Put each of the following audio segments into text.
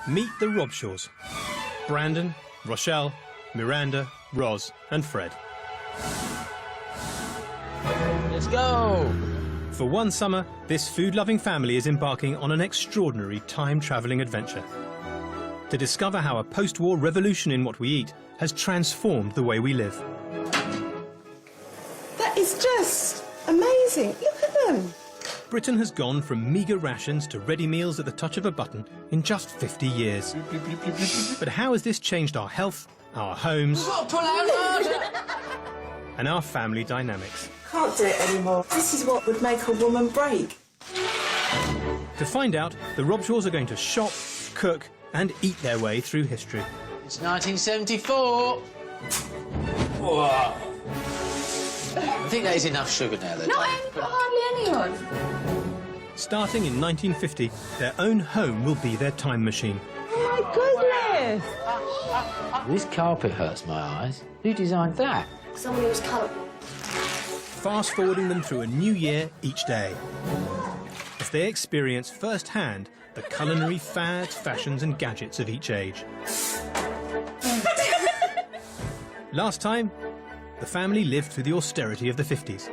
Meet the Robshaws. Brandon, Rochelle, Miranda, Ros and Fred. Let's go! For one summer, this food-loving family is embarking on an extraordinary time-travelling adventure to discover how a post-war revolution in what we eat has transformed the way we live. That is just amazing. Look at them. Britain has gone from meagre rations to ready meals at the touch of a button in just 50 years. But how has this changed our health, our homes, and our family dynamics? Can't do it anymore. This is what would make a woman break. To find out, the Robshaws are going to shop, cook, and eat their way through history. It's 1974. Whoa. I think that is enough sugar now, though. No, I only put hardly any on. Starting in 1950, their own home will be their time machine. Oh, my goodness! This carpet hurts my eyes. Who designed that? Somebody was colourful. Fast-forwarding them through a new year each day, as they experience firsthand the culinary fads, fashions and gadgets of each age. Last time, the family lived through the austerity of the 50s.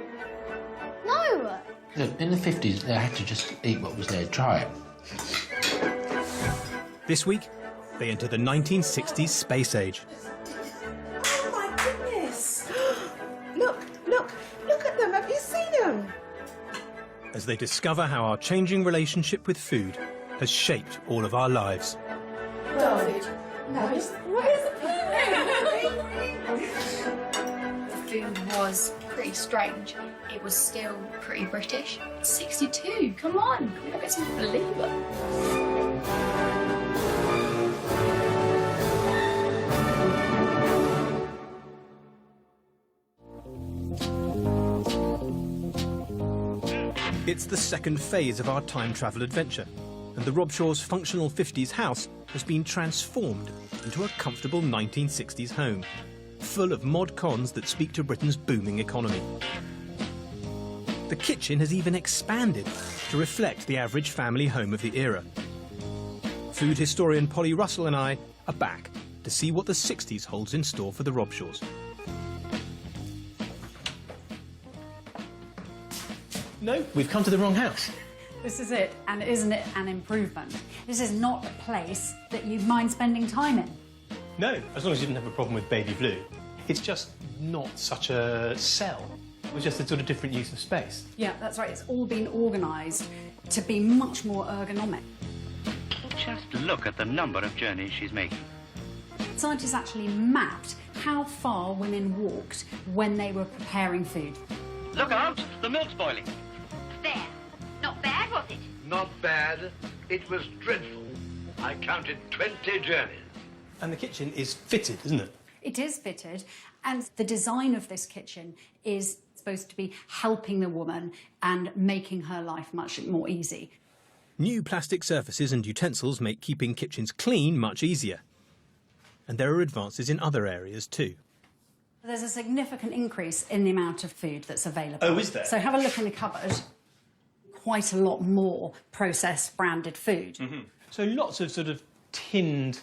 No! Look, in the 50s, they had to just eat what was there, try it. This week, they enter the 1960s space age. Oh, my goodness! Look at them. Have you seen them? As they discover how our changing relationship with food has shaped all of our lives. David. No, what is the food was pretty strange. It was still pretty British. 62, come on, can we not get some flavour? It's the second phase of our time travel adventure, and the Robshaws' functional 50s house has been transformed into a comfortable 1960s home, full of mod cons that speak to Britain's booming economy. The kitchen has even expanded to reflect the average family home of the era. Food historian Polly Russell and I are back to see what the 60s holds in store for the Robshaws. No, we've come to the wrong house. This is it, and isn't it an improvement? This is not a place that you'd mind spending time in. No, as long as you didn't have a problem with baby blue. It's just not such a cell. It was just a sort of different use of space. Yeah, that's right. It's all been organised to be much more ergonomic. Just look at the number of journeys she's making. Scientists actually mapped how far women walked when they were preparing food. Look out, the milk's boiling. There. Not bad, was it? Not bad. It was dreadful. I counted 20 journeys. And the kitchen is fitted, isn't it? It is fitted, and the design of this kitchen is supposed to be helping the woman and making her life much more easy. New plastic surfaces and utensils make keeping kitchens clean much easier. And there are advances in other areas too. There's a significant increase in the amount of food that's available. Oh, is there? So have a look in the cupboard. Quite a lot more processed branded food. Mm-hmm. So lots of sort of tinned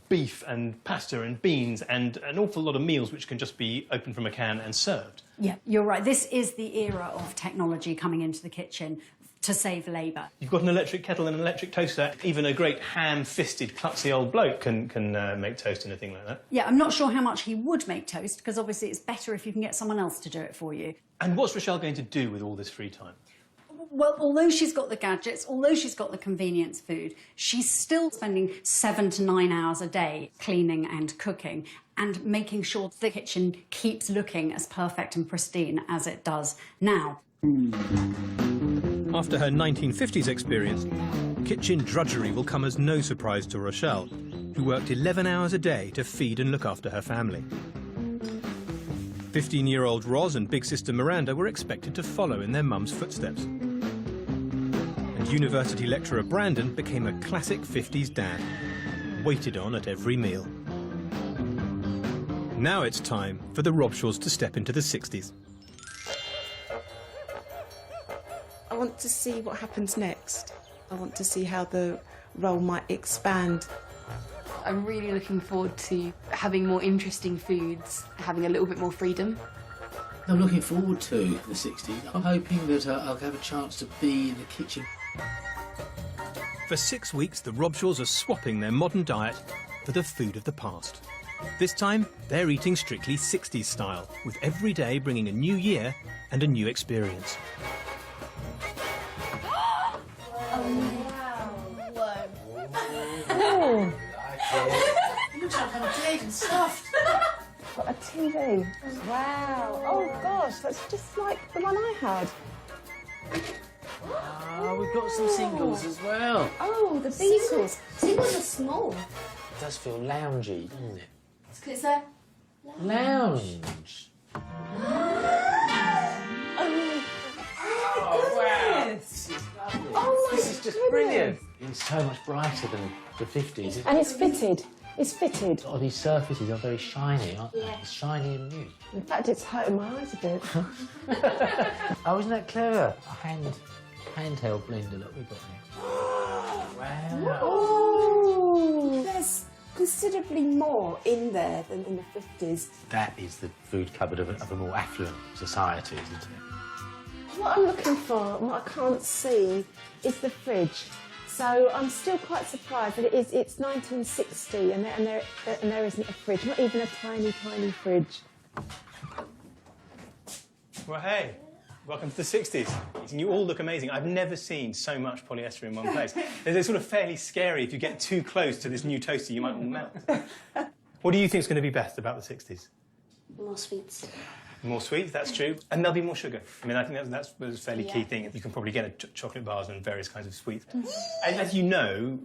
beef and pasta and beans and an awful lot of meals which can just be opened from a can and served. Yeah, you're right. This is the era of technology coming into the kitchen to save labour. You've got an electric kettle and an electric toaster. Even a great ham-fisted, klutzy old bloke can make toast and a thing like that. Yeah, I'm not sure how much he would make toast, because obviously it's better if you can get someone else to do it for you. And what's Rochelle going to do with all this free time? Well, although she's got the gadgets, although she's got the convenience food, she's still spending 7 to 9 hours a day cleaning and cooking and making sure the kitchen keeps looking as perfect and pristine as it does now. After her 1950s experience, kitchen drudgery will come as no surprise to Rochelle, who worked 11 hours a day to feed and look after her family. 15-year-old Ros and big sister Miranda were expected to follow in their mum's footsteps. And university lecturer Brandon became a classic 50s dad, waited on at every meal. Now it's time for the Robshaws to step into the 60s. I want to see what happens next. I want to see how the role might expand I'm really looking forward to having more interesting foods, having a little bit more freedom. I'm looking forward to the 60s. I'm hoping that I'll have a chance to be in the kitchen. For 6 weeks, the Robshaws are swapping their modern diet for the food of the past. This time, they're eating strictly 60s style, with every day bringing a new year and a new experience. Oh, It looks like I'm dead and stuffed. got a TV. Wow. Oh gosh, that's just like the one I had. Oh, we've got some singles as well. Oh, the Beatles. Singles are small. It does feel loungy, doesn't it? It's because they're Lounge. Oh, wow. This is lovely. Oh, my This is just goodness. brilliant. It's so much brighter than the 50s. And it's fitted. It's fitted. Oh, these surfaces are very shiny, aren't they? Yeah. It's shiny and new. In fact, it's hurting my eyes a bit. Oh, isn't that clever? A handheld blender that we've got here. Wow. Oh, there's considerably more in there than in the 50s. That is the food cupboard of a more affluent society, isn't it? What I'm looking for, and what I can't see, is the fridge. So I'm still quite surprised that it's 1960 and there isn't a fridge, not even a tiny, tiny fridge. Well, hey, welcome to the 60s. You all look amazing. I've never seen so much polyester in one place. It's sort of fairly scary. If you get too close to this new toaster, you might all melt. What do you think is going to be best about the 60s? more sweets. More sweets, that's true. And there'll be more sugar. I mean, I think that's a fairly key thing. You can probably get chocolate bars and various kinds of sweets. And as you know,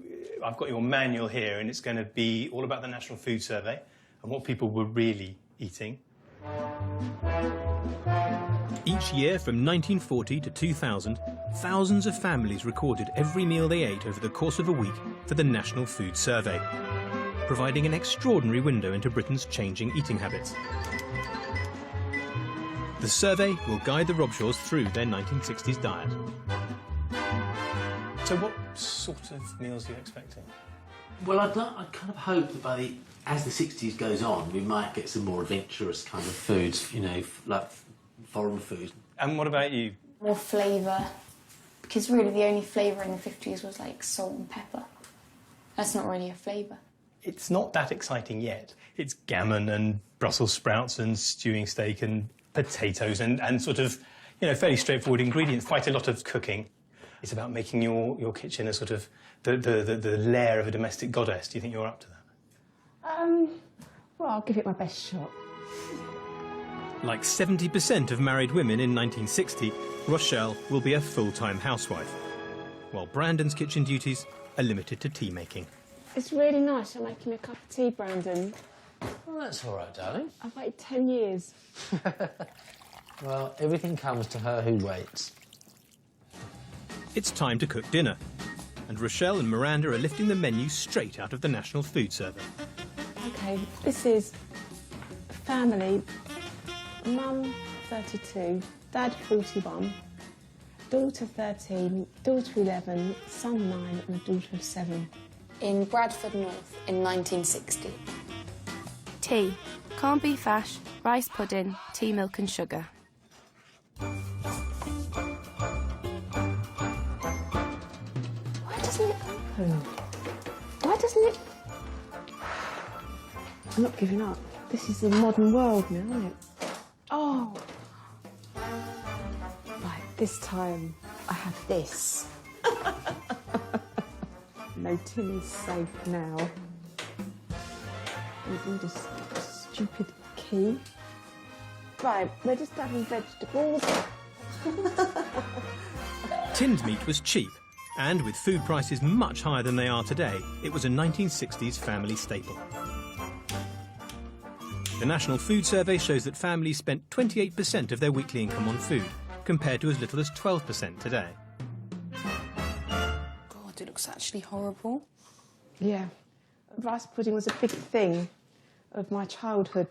I've got your manual here, and it's going to be all about the National Food Survey and what people were really eating. Each year from 1940 to 2000, thousands of families recorded every meal they ate over the course of a week for the National Food Survey, providing an extraordinary window into Britain's changing eating habits. The survey will guide the Robshaws through their 1960s diet. So what sort of meals are you expecting? Well, I kind of hope that as the 60s goes on, we might get some more adventurous kind of foods, you know, like foreign food. And what about you? More flavour, because really the only flavour in the 50s was like salt and pepper. That's not really a flavour. It's not that exciting yet. It's gammon and Brussels sprouts and stewing steak and potatoes and sort of, you know, fairly straightforward ingredients, quite a lot of cooking. It's about making your kitchen a sort of the lair of a domestic goddess. Do you think you're up to that? Well, I'll give it my best shot. Like 70% of married women in 1960, Rochelle will be a full-time housewife, while Brandon's kitchen duties are limited to tea making. It's really nice you're making me a cup of tea, Brandon. Well, that's all right, darling. I've waited 10 years. Well, everything comes to her who waits. It's time to cook dinner, and Rochelle and Miranda are lifting the menu straight out of the National Food Survey. OK, this is family. Mum, 32, Dad, 41, daughter, 13, daughter, 11, son, 9 and a daughter of 7. In Bradford North in 1960. Tea, corned beef hash, rice pudding, tea, milk and sugar. Why doesn't it open? Why doesn't it... I'm not giving up. This is the modern world now, isn't it? Oh. Right, this time I have this. No tin is safe now. Even this stupid key. Right, we're just having vegetables. Tinned meat was cheap, and with food prices much higher than they are today, it was a 1960s family staple. The National Food Survey shows that families spent 28% of their weekly income on food, compared to as little as 12% today. God, it looks actually horrible. Yeah, rice pudding was a big thing of my childhood.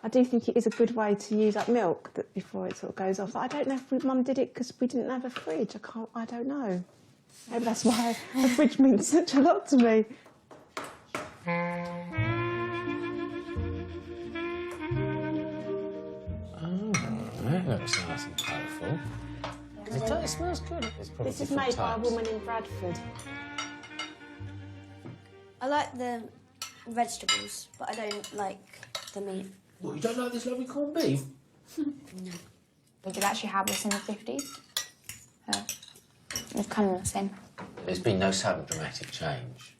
I do think it is a good way to use up milk before it sort of goes off. I don't know if Mum did it because we didn't have a fridge. I don't know. Maybe that's why a fridge means such a lot to me. good. It's probably This is different made by a types. woman in Bradford. I like the vegetables, but I don't like the meat. What, you don't like this lovely corned beef? No. We did actually have this in the 50s. It's kind of the same. There's been no sudden dramatic change.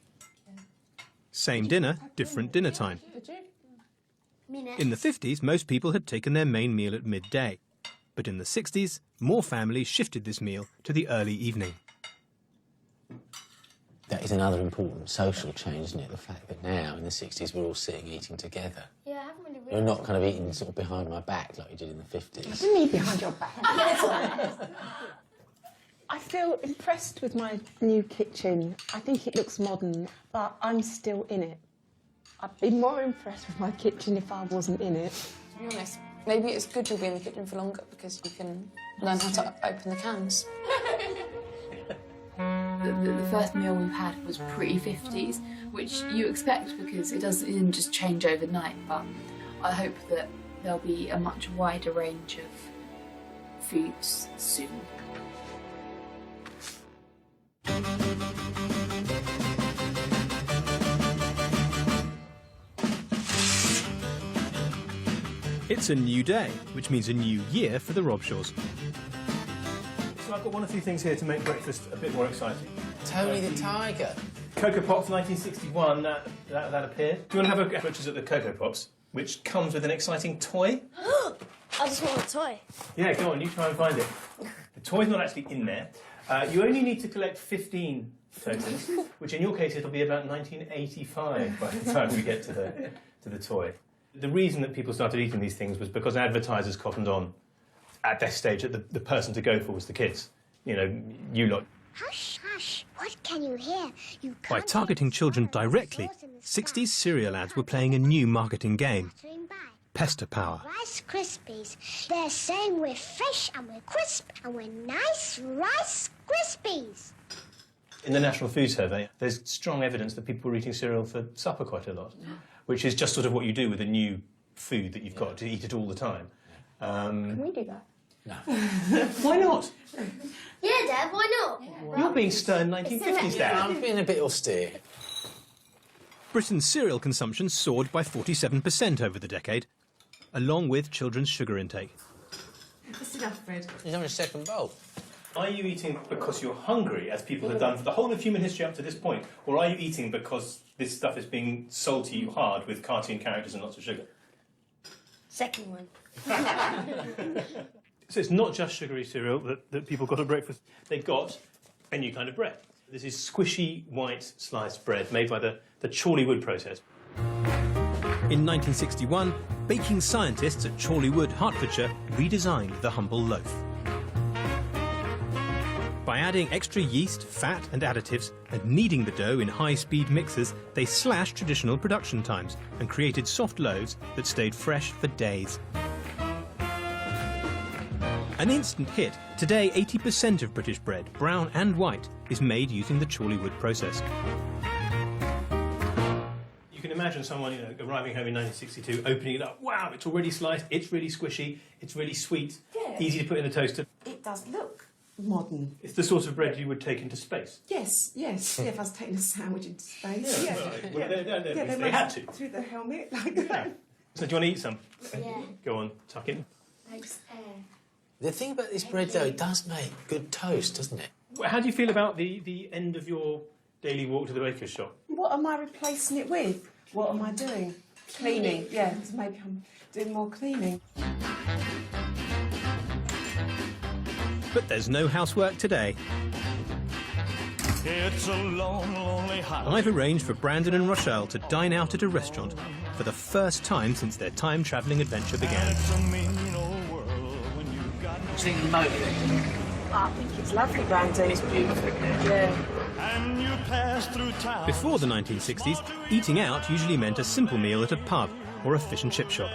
Same dinner, different dinner time. Did you? In the 50s, most people had taken their main meal at midday. But in the 60s, more families shifted this meal to the early evening. That is another important social change, isn't it? The fact that now, in the 60s, we're all sitting eating together. Yeah, I haven't really We're not kind of eating sort of behind my back like you did in the 50s. I didn't eat behind your back. I feel impressed with my new kitchen. I think it looks modern, but I'm still in it. I'd be more impressed with my kitchen if I wasn't in it. To be honest, maybe it's good you'll be in the kitchen for longer because you can learn how to open the cans. The first meal we've had was pretty 50s, which you expect because it didn't just change overnight, but I hope that there'll be a much wider range of foods soon. It's a new day, which means a new year for the Robshaws. So I've got one or two things here to make breakfast a bit more exciting. Tony the Tiger. Cocoa Pops 1961, that appeared. Do you want to have a butcher's at the Cocoa Pops, which comes with an exciting toy? I just want a toy. Yeah, go on, you try and find it. The toy's not actually in there. You only need to collect 15 tokens, which in your case it'll be about 1985 by the time we get to the toy. The reason that people started eating these things was because advertisers cottoned on at that stage that the person to go for was the kids. You know, you lot. Hush, hush. What can you hear? You By targeting children directly, 60s cereal ads were playing a new marketing game, Pester Power. Rice Krispies. They're saying we're fresh and we're crisp and we're nice Rice Krispies. In the National Food Survey, there's strong evidence that people were eating cereal for supper quite a lot, which is just sort of what you do with a new food that you've got to eat it all the time. Can we do that? No. Why not? Yeah, Dad, why not? You're being stern 1950s, Dad. I'm being a bit austere. Britain's cereal consumption soared by 47% over the decade, along with children's sugar intake. That's enough bread. He's having a second bowl. Are you eating because you're hungry, as people have done for the whole of human history up to this point, or are you eating because this stuff is being sold to you hard with cartoon characters and lots of sugar? Second one. So it's not just sugary cereal that people got at breakfast. They got a new kind of bread. This is squishy, white, sliced bread made by the Chorley wood process. In 1961, baking scientists at Chorley Wood, Hertfordshire, redesigned the humble loaf. By adding extra yeast, fat and additives and kneading the dough in high-speed mixers, they slashed traditional production times and created soft loaves that stayed fresh for days. An instant hit, today 80% of British bread, brown and white, is made using the Chorley Wood process. You can imagine someone, arriving home in 1962, opening it up. Wow, it's already sliced, it's really squishy, it's really sweet, easy to put in the toaster. It does look modern. It's the sort of bread you would take into space. Yes. Yeah, if I was taking a sandwich into space. Yeah, well, they had to. Through the helmet, like that. So do you want to eat some? Yeah. Go on, tuck in. Thanks, The thing about this bread, though, it does make good toast, doesn't it? How do you feel about the end of your daily walk to the baker's shop? What am I replacing it with? What am I doing? Cleaning. Yeah, so maybe I'm doing more cleaning. But there's no housework today. It's a long, lonely house. I've arranged for Brandon and Rochelle to dine out at a restaurant for the first time since their time-travelling adventure began. Seeing the motor then? I think it's lovely, Brandon. It's beautiful. Yeah. And you pass through town. Before the 1960s, eating out usually meant a simple meal at a pub or a fish and chip shop.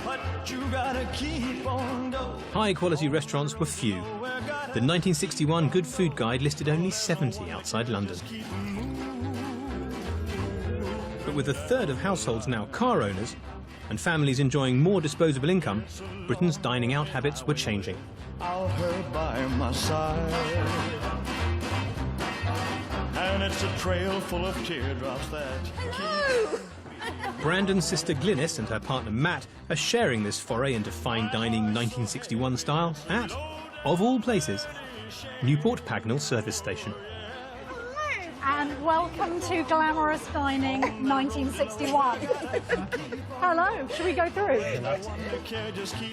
But you gotta keep on going. High-quality restaurants were few. The 1961 Good Food Guide listed only 70 outside London. But with a third of households now car owners, and families enjoying more disposable income, Britain's dining out habits were changing. I'll her by my side. And it's a trail full of teardrops that keep... Brandon's sister Glynis and her partner Matt are sharing this foray into fine dining 1961 style at, of all places, Newport Pagnell Service Station. And welcome to Glamorous Dining 1961. Hello, shall we go through?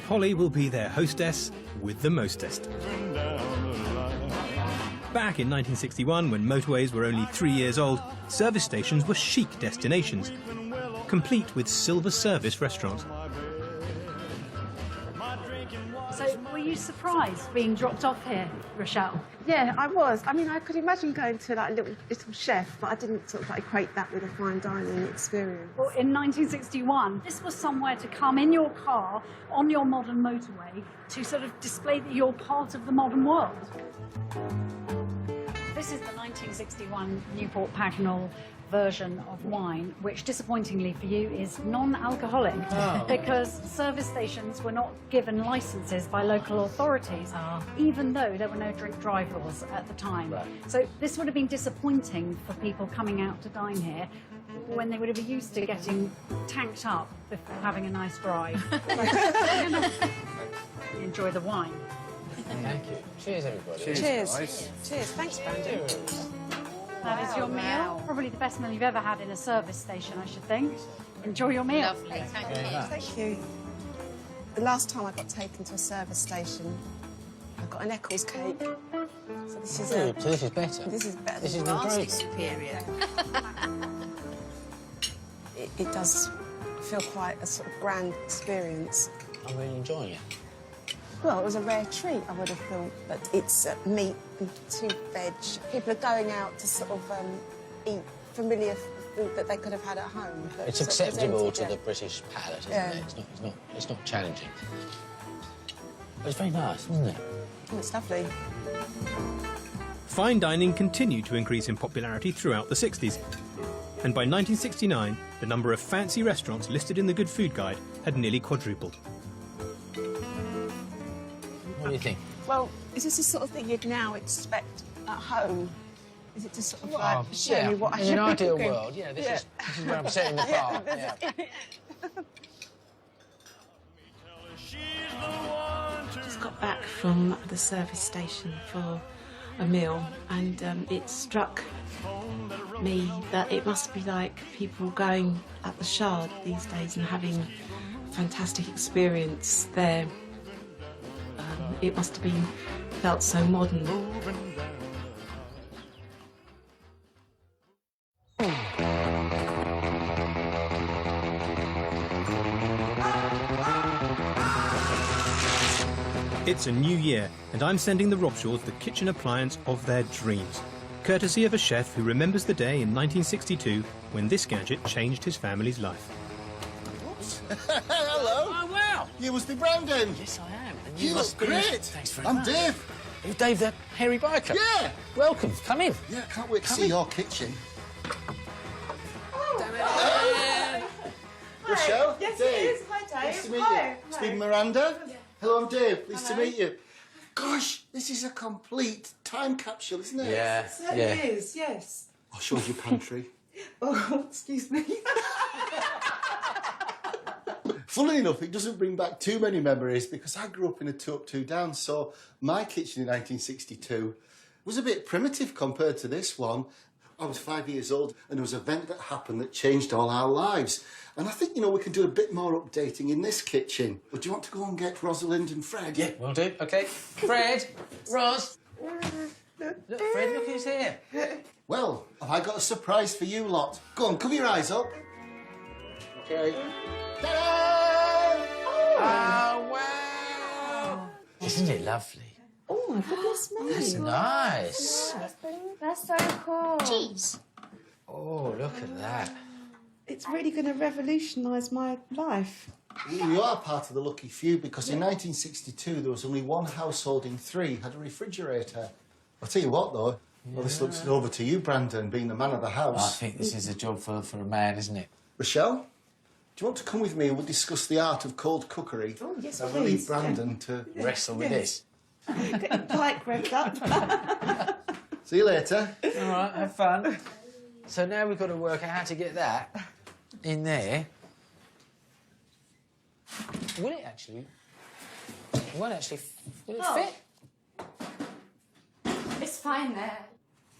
Holly will be their hostess with the mostest. Back in 1961, when motorways were only 3 years old, service stations were chic destinations, complete with silver service restaurants. So, were you surprised being dropped off here, Rochelle? Yeah, I was. I mean, I could imagine going to like a little chef, but I didn't sort of like equate that with a fine dining experience. Well, in 1961, this was somewhere to come in your car on your modern motorway to sort of display that you're part of the modern world. This is the 1961 Newport Pagnell version of wine, which disappointingly for you is non-alcoholic because service stations were not given licenses by local authorities, even though there were no drink drive laws at the time. Right. So this would have been disappointing for people coming out to dine here when they would have been used to getting tanked up before having a nice drive. Enjoy the wine. Thank you. Cheers, everybody. Cheers. Cheers. Thanks, Brandon. That is your meal. Probably the best meal you've ever had in a service station, I should think. Enjoy your meal. Lovely, thank you. Thank you. The last time I got taken to a service station, I got an Eccles cake. So this is So this is better. This is better. This is Vastly superior. It does feel quite a sort of grand experience. I'm really enjoying it. Well, it was a rare treat, I would have thought, but it's meat and 2 veg. People are going out to sort of eat familiar food that they could have had at home. It's acceptable to the British palate, isn't it? It's not challenging. But it's very nice, isn't it? Oh, it's lovely. Fine dining continued to increase in popularity throughout the 60s. And by 1969, the number of fancy restaurants listed in the Good Food Guide had nearly quadrupled. What do you think? Well, is this the sort of thing you'd now expect at home? Is it to sort of like show me what I should be in an ideal cooking? world, this is where I'm setting the bar. Just got back from the service station for a meal, and it struck me that it must be like people going at the Shard these days and having a fantastic experience there. It must have been felt so modern. It's a new year, and I'm sending the Robshaws the kitchen appliance of their dreams, courtesy of a chef who remembers the day in 1962 when this gadget changed his family's life. Hello. Oh, wow. You must be Brandon. Yes, I am. And You must look be... great. Thanks very I'm much. Dave. You're Dave the hairy biker? Yeah. Welcome. Come in. Yeah, I can't wait to see your kitchen. Rochelle? Yes, Dave. it is. Hi, Dave. Nice to meet Hi. you. Stephen Miranda? Hello, I'm Dave. Pleased to Hello. meet you. Gosh, this is a complete time capsule, isn't it? Yeah. It certainly is, yes. I'll show you pantry. Oh, excuse me. Funnily enough, it doesn't bring back too many memories because I grew up in a 2 up, 2 down, so my kitchen in 1962 was a bit primitive compared to this one. I was 5 years old and there was an event that happened that changed all our lives. And I think, we can do a bit more updating in this kitchen. But do you want to go and get Rosalind and Fred? Yeah, will do. OK. Fred, Ros. Look, Fred, look who's here. Well, have I got a surprise for you lot? Go on, cover your eyes up. OK. Ta-da! Oh, wow. Isn't it lovely? Oh, my goodness me. That's nice. That's so cool. Cheese. Oh, look at that. It's really going to revolutionise my life. You are part of the lucky few because in 1962 there was only one household in 3 had a refrigerator. I'll tell you what though, well, this looks over to you, Brandon, being the man of the house. I think this is a job for a man, isn't it? Rochelle, do you want to come with me and we'll discuss the art of cold cookery? Oh, yes, I please. will leave Brandon to... Wrestle with this. Get your bike revved up. See you later. All right, have fun. So now we've got to work out how to get that in there. Will it actually? It won't actually. Will it fit? It's fine there.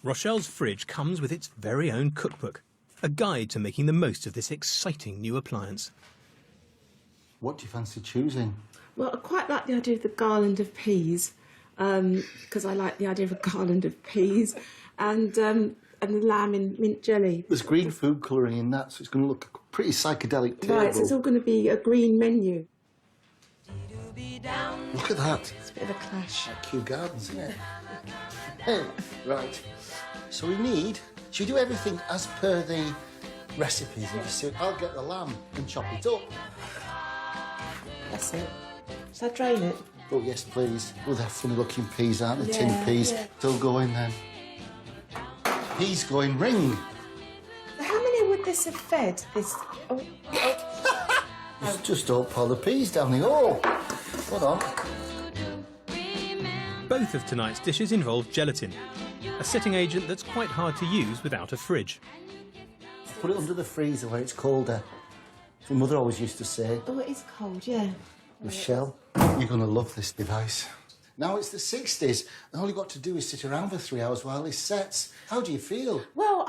Rochelle's fridge comes with its very own cookbook, a guide to making the most of this exciting new appliance. What do you fancy choosing? Well, I quite like the idea of the garland of peas, because I like the idea of a garland of peas, and the lamb in mint jelly. There's green food colouring in that, so it's going to look a pretty psychedelic table. Right, so it's all going to be a green menu. Look at that. It's a bit of a clash. Like Kew Gardens, isn't it? Hey, right. So we need... Should we do everything as per the recipes? And just say, I'll get the lamb and chop it up. That's it. Shall I drain it? Oh, yes, please. Oh, they're funny-looking peas, aren't they? Yeah, Tin peas. yeah. Still going, then. Peas going ring. How many would this have fed? This... Oh. Just don't pour the peas down the hole. Hold on. Both of tonight's dishes involve gelatin, a setting agent that's quite hard to use without a fridge. Put it under the freezer where it's colder. My mother always used to say. Oh, it is cold, yeah. Michelle, you're going to love this device. Now it's the 60s, and all you've got to do is sit around for 3 hours while this sets. How do you feel? Well,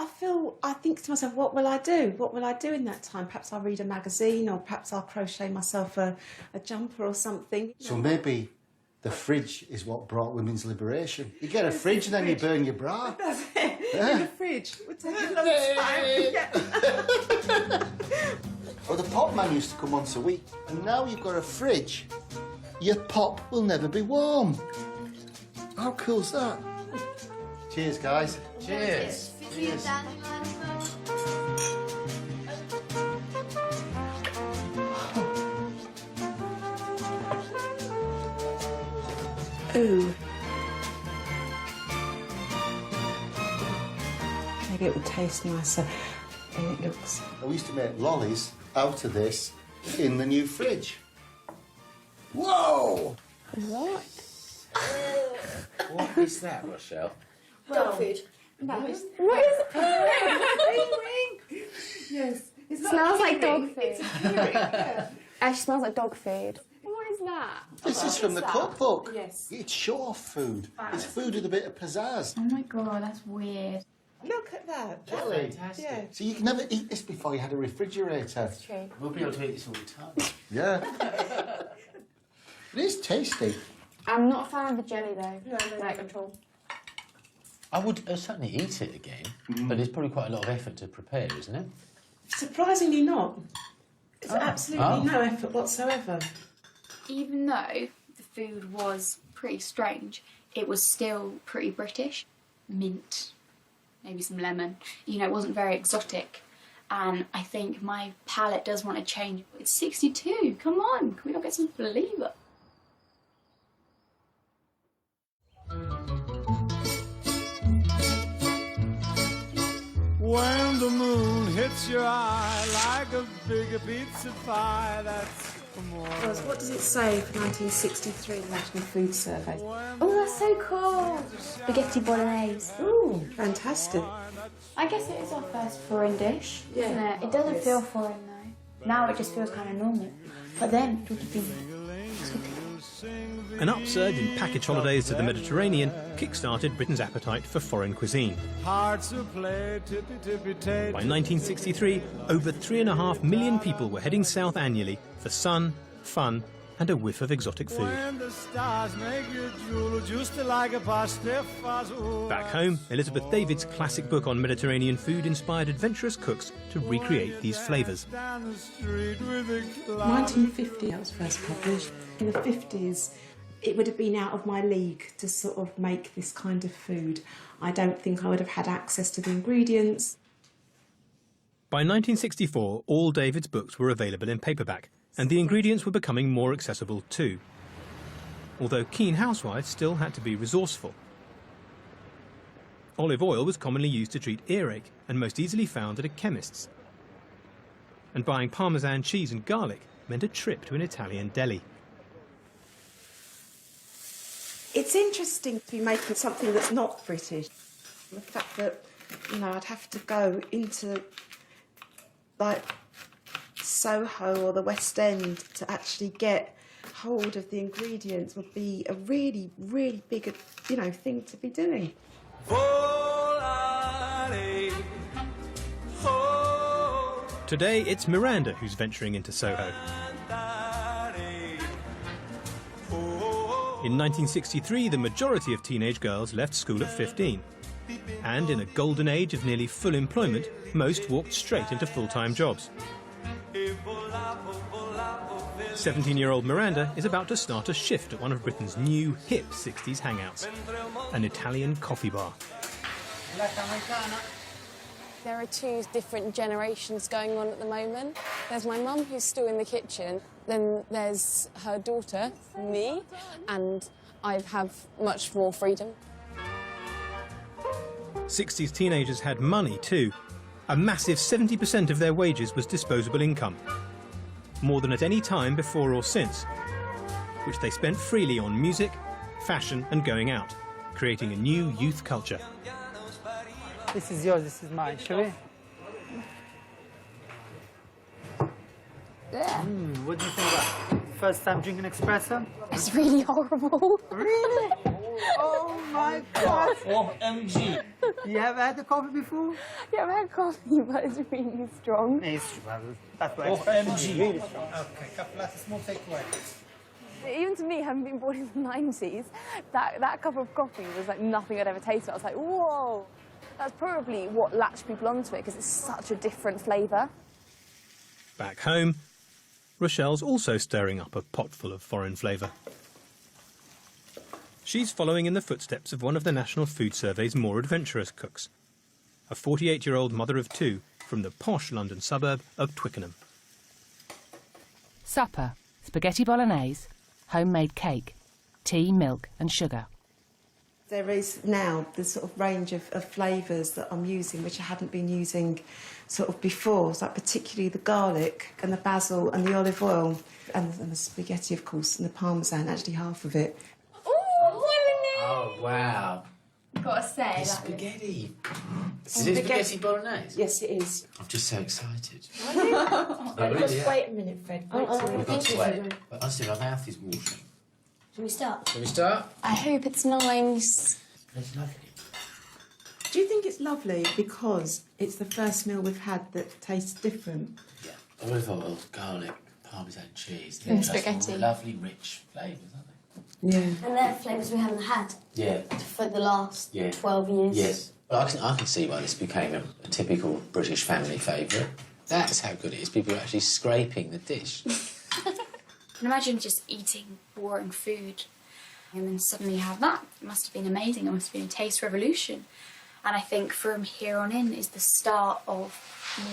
I think to myself, what will I do? What will I do in that time? Perhaps I'll read a magazine, or perhaps I'll crochet myself a jumper or something. So maybe the fridge is what brought women's liberation. You get a fridge and then you burn your bra. That's it. Yeah. In the fridge. It would take a long time. Well, the pop man used to come once a week, and now you've got a fridge. Your pop will never be warm. How cool's that? Cheers, guys. Cheers. Cheers. Ooh. Maybe it would taste nicer than it looks. We used to make lollies out of this in the new fridge. Whoa! What? What is that, Rochelle? Dog food. No. What is Ring. Yes. It smells like dog food. It's a ring, yeah. Actually smells like dog food. What is that? This is from the cookbook. Yes. It's show-off food. It's food with a bit of pizzazz. Oh my god, that's weird. Look at that. Jelly. Fantastic. Yeah. So you can never eat this before you had a refrigerator. That's true. We'll be able to eat this all the time. Yeah. It is tasty. I'm not a fan of the jelly though. No, Like at all. I would certainly eat it again, but it's probably quite a lot of effort to prepare, isn't it? Surprisingly not. It's absolutely no effort whatsoever. Even though the food was pretty strange, it was still pretty British. Mint, maybe some lemon. You know, it wasn't very exotic. And I think my palate does want to change. It's 62, come on, can we not get some flavour? When the moon hits your eye like a big pizza pie, that's more. Roz, what does it say for 1963 National Food Survey? Oh, that's so cool! Spaghetti bolognese. Ooh, fantastic. I guess it is our first foreign dish, isn't it? It doesn't feel foreign though. Now it just feels kind of normal. But then it would be An upsurge in package holidays to the Mediterranean kick-started Britain's appetite for foreign cuisine. Hearts who play tippy-tippy-tay. By 1963, over 3.5 million people were heading south annually for sun, fun and a whiff of exotic food. When the stars make you drool, just like a pastifazool. Back home, Elizabeth David's classic book on Mediterranean food inspired adventurous cooks to recreate these flavours. Down the street with a cloud. 1950 that was first published. In the 50s, it would have been out of my league to sort of make this kind of food. I don't think I would have had access to the ingredients. By 1964, all David's books were available in paperback, and the ingredients were becoming more accessible too. Although keen housewives still had to be resourceful. Olive oil was commonly used to treat earache and most easily found at a chemist's. And buying Parmesan cheese and garlic meant a trip to an Italian deli. It's interesting to be making something that's not British. The fact that, you know, I'd have to go into, like, Soho or the West End to actually get hold of the ingredients would be a really, really big, you know, thing to be doing. Today, it's Miranda who's venturing into Soho. In 1963, the majority of teenage girls left school at 15. And in a golden age of nearly full employment, most walked straight into full-time jobs. 17-year-old Miranda is about to start a shift at one of Britain's new, hip 60s hangouts, an Italian coffee bar. There are two different generations going on at the moment. There's my mum, who's still in the kitchen. Then there's her daughter, me, and I have much more freedom. 60s teenagers had money too. A massive 70% of their wages was disposable income, more than at any time before or since, which they spent freely on music, fashion and going out, creating a new youth culture. This is yours, this is mine, shall we? What do you think about it? First time drinking espresso? It's really horrible. Really? Oh my God! OMG! You ever had the coffee before? Yeah, I've had coffee, but it's really strong. It's, that's why it's really strong. Okay, that's a small takeaway. Even to me, having been born in the 90s, that cup of coffee was like nothing I'd ever tasted. I was like, whoa! That's probably what latched people onto it, because it's such a different flavour. Back home, Rochelle's also stirring up a pot full of foreign flavour. She's following in the footsteps of one of the National Food Survey's more adventurous cooks, a 48-year-old mother of two from the posh London suburb of Twickenham. Supper: spaghetti bolognese, homemade cake, tea, milk and sugar. There is now the sort of range of flavours that I'm using, which I hadn't been using sort of before, so like particularly the garlic and the basil and the olive oil and the spaghetti, of course, and the parmesan, actually half of it. Oh, wow. Gotta say, It's spaghetti. Is it spaghetti bolognese? Yes, it is. I'm just so excited. Just wait a minute, Fred. We've got to wait. But honestly, my mouth is watering. Shall we start? Shall we start? I hope it's nice. It's lovely. Do you think it's lovely because it's the first meal we've had that tastes different? Yeah. Olive oil, garlic, parmesan cheese. And They're just spaghetti. Lovely, rich flavours, aren't Yeah. And they're flavours we haven't had they? Yeah. for the last Yeah. 12 years. Yes. Well, I can see why this became a typical British family favourite. That's how good it is. People are actually scraping the dish. I can imagine just eating boring food and then suddenly have that. It must have been amazing. It must have been a taste revolution. And I think from here on in is the start of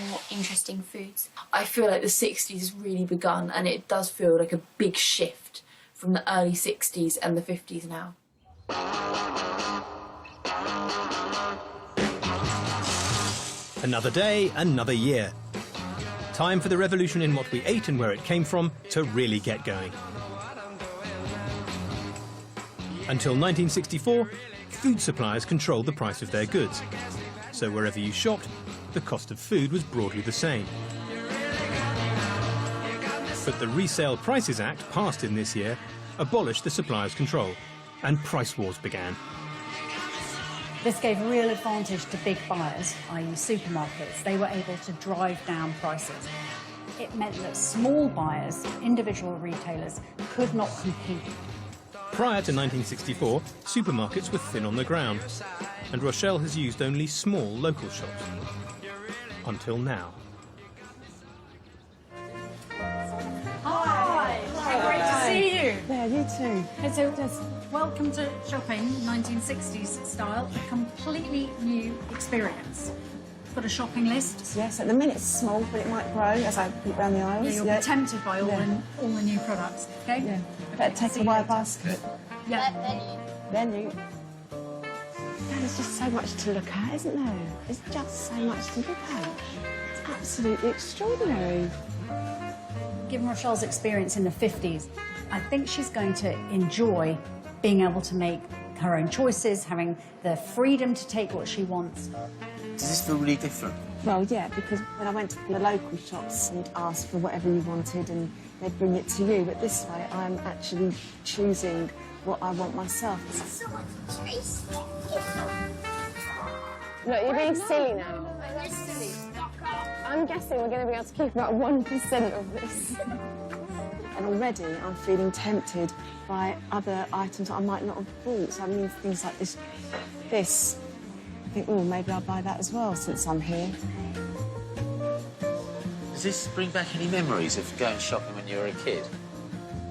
more interesting foods. I feel like the 60s has really begun, and it does feel like a big shift from the early 60s and the 50s now. Another day, another year. Time for the revolution in what we ate and where it came from to really get going. Until 1964, food suppliers controlled the price of their goods. So wherever you shopped, the cost of food was broadly the same. But the Resale Prices Act, passed in this year, abolished the suppliers' control, and price wars began. This gave real advantage to big buyers, i.e. supermarkets. They were able to drive down prices. It meant that small buyers, individual retailers, could not compete. Prior to 1964, supermarkets were thin on the ground, and Rochelle has used only small local shops. Until now. Hi! Great to see you! Yeah, you too. So, welcome to shopping, 1960s style, a completely new experience. Got a shopping list? Yes, at the minute it's small, but it might grow as I walk down the aisles. Yeah, you'll be tempted by all the new products, okay? Yeah. Better take a wide basket. Yeah. Venue. There's just so much to look at, isn't there? There's just so much to look at. It's absolutely extraordinary. Given Rochelle's experience in the 50s, I think she's going to enjoy being able to make her own choices, having the freedom to take what she wants. Does this feel really different? Well, yeah, because when I went to the local shops and asked for whatever you wanted and they'd bring it to you, but this way I'm actually choosing what I want myself. Look, you're being silly now. I'm guessing we're going to be able to keep about 1% of this. And already I'm feeling tempted by other items I might not have bought. So I mean, things like this. I think, oh, maybe I'll buy that as well since I'm here. Does this bring back any memories of going shopping when you were a kid?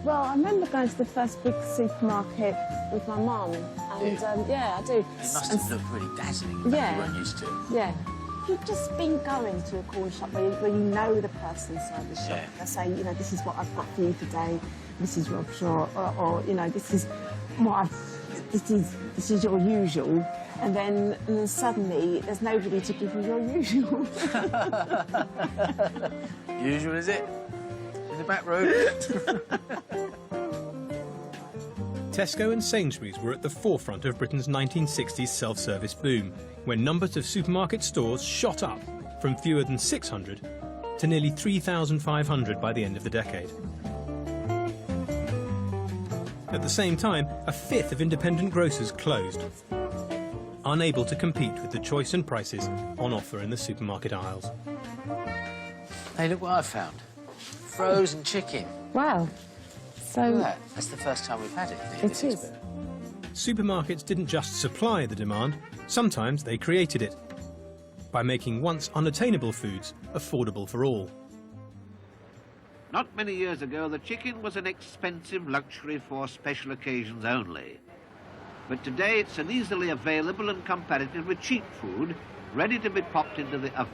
Well, I remember going to the first big supermarket with my mum, and yeah, I do. It must have looked really dazzling that you weren't used to. Yeah. You've just been going to a corner shop where you know the person inside the shop. Yeah. They say, you know, this is what I've got for you today, Mrs. Robshaw, or you know, this is what this is your usual. And then suddenly there's nobody to give you your usual. Usual, is it? In the back room? Tesco and Sainsbury's were at the forefront of Britain's 1960s self-service boom, when numbers of supermarket stores shot up from fewer than 600 to nearly 3,500 by the end of the decade. At the same time, a fifth of independent grocers closed, unable to compete with the choice and prices on offer in the supermarket aisles. Hey, look what I found. Frozen chicken. Wow. So look at that. That's the first time we've had it. It is. Supermarkets didn't just supply the demand, sometimes they created it, by making once unattainable foods affordable for all. Not many years ago, the chicken was an expensive luxury for special occasions only. But today it's an easily available and comparatively cheap food, ready to be popped into the oven.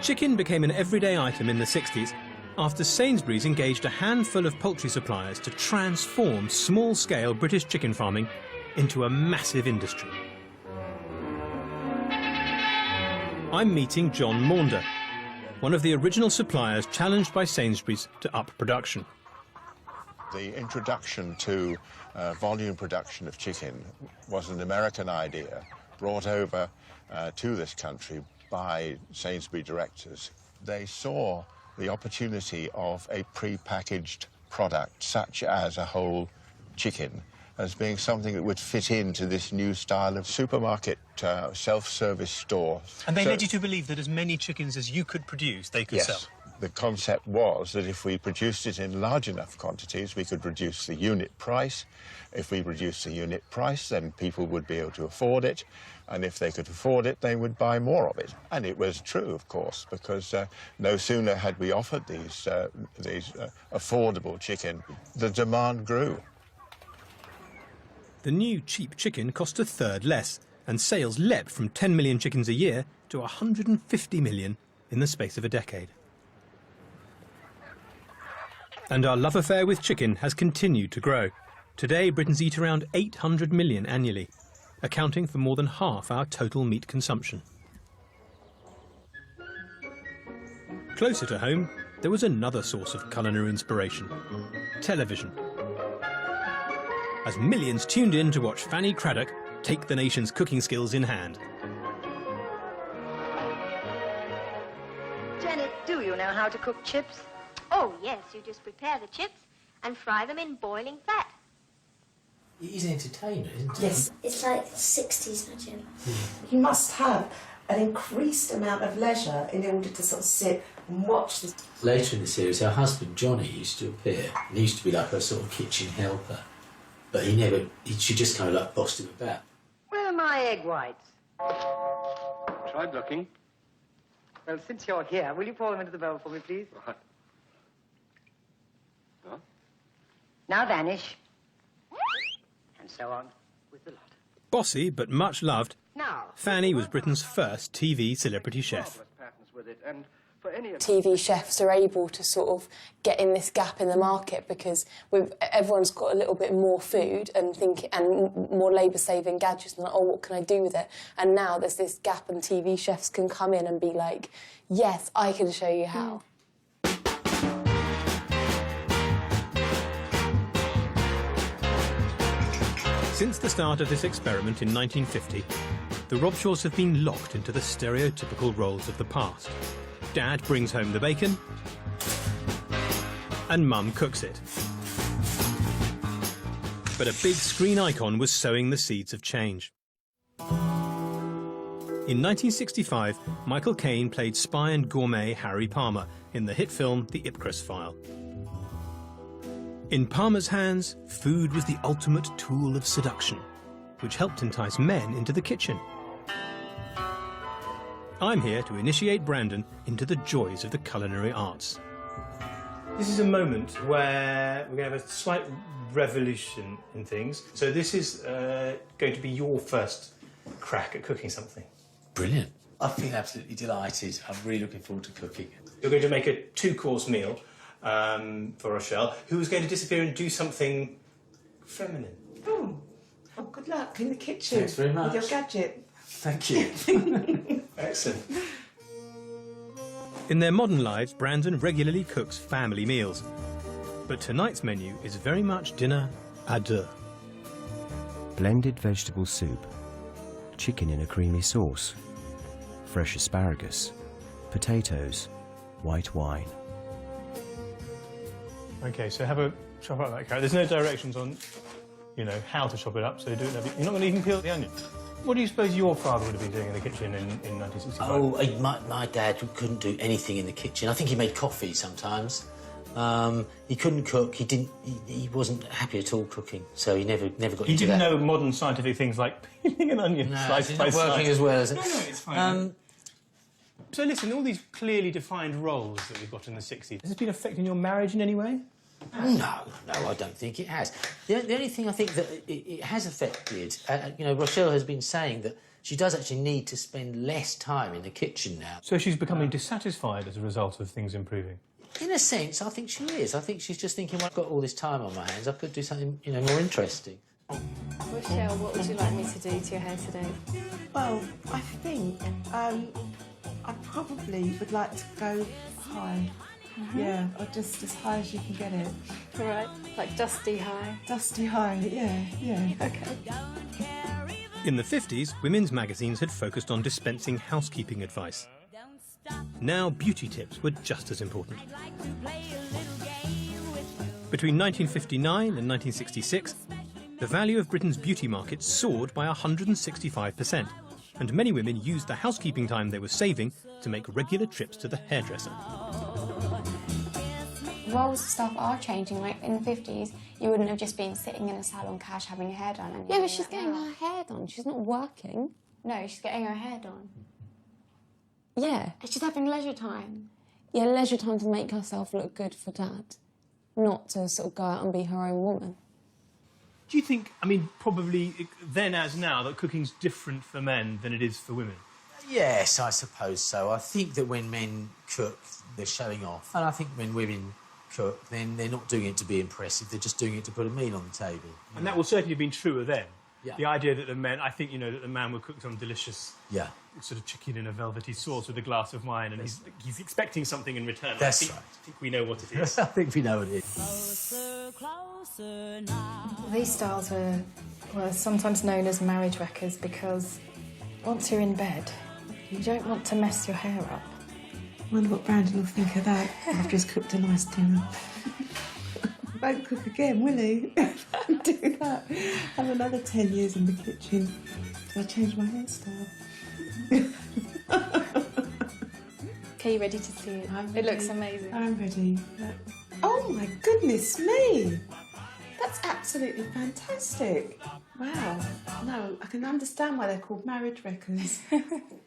Chicken became an everyday item in the 60s after Sainsbury's engaged a handful of poultry suppliers to transform small-scale British chicken farming into a massive industry. I'm meeting John Maunder, one of the original suppliers challenged by Sainsbury's to up production. The introduction to volume production of chicken was an American idea brought over to this country by Sainsbury directors. They saw the opportunity of a pre-packaged product, such as a whole chicken, as being something that would fit into this new style of supermarket self-service store. And they led you to believe that as many chickens as you could produce, they could sell? The concept was that if we produced it in large enough quantities, we could reduce the unit price. If we reduced the unit price, then people would be able to afford it. And if they could afford it, they would buy more of it. And it was true, of course, because no sooner had we offered these affordable chicken, the demand grew. The new cheap chicken cost a third less, and sales leapt from 10 million chickens a year to 150 million in the space of a decade. And our love affair with chicken has continued to grow. Today, Britons eat around 800 million annually, accounting for more than half our total meat consumption. Closer to home, there was another source of culinary inspiration: television. As millions tuned in to watch Fanny Craddock take the nation's cooking skills in hand. Janet, do you know how to cook chips? Oh, yes, you just prepare the chips and fry them in boiling fat. He's an entertainer, isn't he? Yes. It's like 60s magic. You must have an increased amount of leisure in order to sort of sit and watch this. Later in the series, her husband Johnny used to appear, and he used to be like her sort of kitchen helper. But she just kind of like bossed him about. Where are my egg whites? Tried looking. Well, since you're here, will you pour them into the bowl for me, please? Right. Huh? Now vanish. And so on with the lot. Bossy but much loved, Now, Fanny was Britain's first TV celebrity chef. TV chefs are able to sort of get in this gap in the market because everyone's got a little bit more food and more labour-saving gadgets and like, oh, what can I do with it? And now there's this gap and TV chefs can come in and be like, yes, I can show you how. Since the start of this experiment in 1950, the Robshaws have been locked into the stereotypical roles of the past. Dad brings home the bacon, and Mum cooks it. But a big screen icon was sowing the seeds of change. In 1965, Michael Caine played spy and gourmet Harry Palmer in the hit film The Ipcress File. In Palmer's hands, food was the ultimate tool of seduction, which helped entice men into the kitchen. I'm here to initiate Brandon into the joys of the culinary arts. This is a moment where we're going to have a slight revolution in things. So this is going to be your first crack at cooking something. Brilliant. I feel absolutely delighted. I'm really looking forward to cooking. You're going to make a 2-course meal for Rochelle, who is going to disappear and do something feminine. Oh, good luck in the kitchen. Thanks very much. With your gadget. Thank you. Excellent. In their modern lives, Brandon regularly cooks family meals. But tonight's menu is very much dinner à deux. Blended vegetable soup, chicken in a creamy sauce, fresh asparagus, potatoes, white wine. OK, so have a chop up that carrot. There's no directions on, you know, how to chop it up, so do it. You're not going to even peel the onion. What do you suppose your father would have been doing in the kitchen in 1965? Oh, my dad couldn't do anything in the kitchen. I think he made coffee sometimes. He couldn't cook. He wasn't happy at all cooking, so he never got into that. He didn't know modern scientific things like peeling an onion slice it's by not slice. working as well as it. No, it's fine. So listen, all these clearly defined roles that we've got in the 60s, has it been affecting your marriage in any way? No, I don't think it has. The only thing I think that it has affected, you know, Rochelle has been saying that she does actually need to spend less time in the kitchen now. So she's becoming dissatisfied as a result of things improving? In a sense, I think she is. I think she's just thinking, well, I've got all this time on my hands, I could do something, you know, more interesting. Rochelle, what would you like me to do to your hair today? Well, I think I probably would like to go high. Yeah, or just as high as you can get it. All right, like dusty high? Dusty high, yeah. OK. In the 50s, women's magazines had focused on dispensing housekeeping advice. Now beauty tips were just as important. Between 1959 and 1966, the value of Britain's beauty market soared by 165%, and many women used the housekeeping time they were saving to make regular trips to the hairdresser. Roles of stuff are changing. Like in the 50s, you wouldn't have just been sitting in a salon cash having your hair done. And Yeah, but she's getting her hair done. She's not working. No, she's getting her hair done. Yeah. She's having leisure time. Yeah, leisure time to make herself look good for Dad, not to sort of go out and be her own woman. Do you think, I mean, probably then as now, that cooking's different for men than it is for women? Yes, I suppose so. I think that when men cook, they're showing off. And I think when women cook, then they're not doing it to be impressive, they're just doing it to put a meal on the table. And that will certainly have been truer then. Yeah. The idea that the men, I think, you know, that the man would cook some delicious sort of chicken in a velvety sauce with a glass of wine, and he's expecting something in return. That's I think we know what it is. I think we know what it is. These styles were sometimes known as marriage wreckers because once you're in bed, you don't want to mess your hair up. I wonder what Brandon will think of that after he's cooked a nice dinner. Won't cook again, will he? Do that. Have another 10 years in the kitchen. Do I change my hairstyle? Okay, you ready to see it? It looks amazing. I'm ready. Oh my goodness me! That's absolutely fantastic. Wow. No, I can understand why they're called marriage wreckers.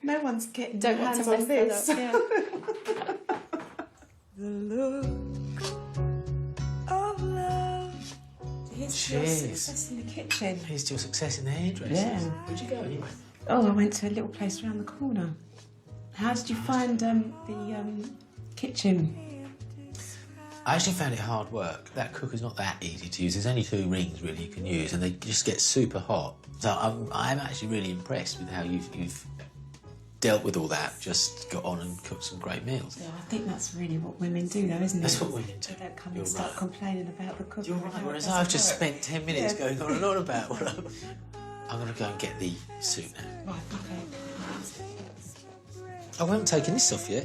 No one's getting their Don't want hands to on mess this. that up, yeah. The look of love. Here's your success in the kitchen. Here's your success in the hairdressers. Yeah. Where'd you go anyway? Oh, I went to a little place around the corner. How did you find the kitchen? I actually found it hard work. That cooker's not that easy to use. There's only 2 rings really you can use, and they just get super hot. So I'm actually really impressed with how you've dealt with all that, just got on and cooked some great meals. Yeah, I think that's really what women do, though, isn't it? That's what women do. They don't come You're and start right. complaining about the cooking. You're right, whereas I've just spent 10 minutes going on and on about what I'm going to go and get the soup now. Right, okay. Oh, we haven't taken this off yet.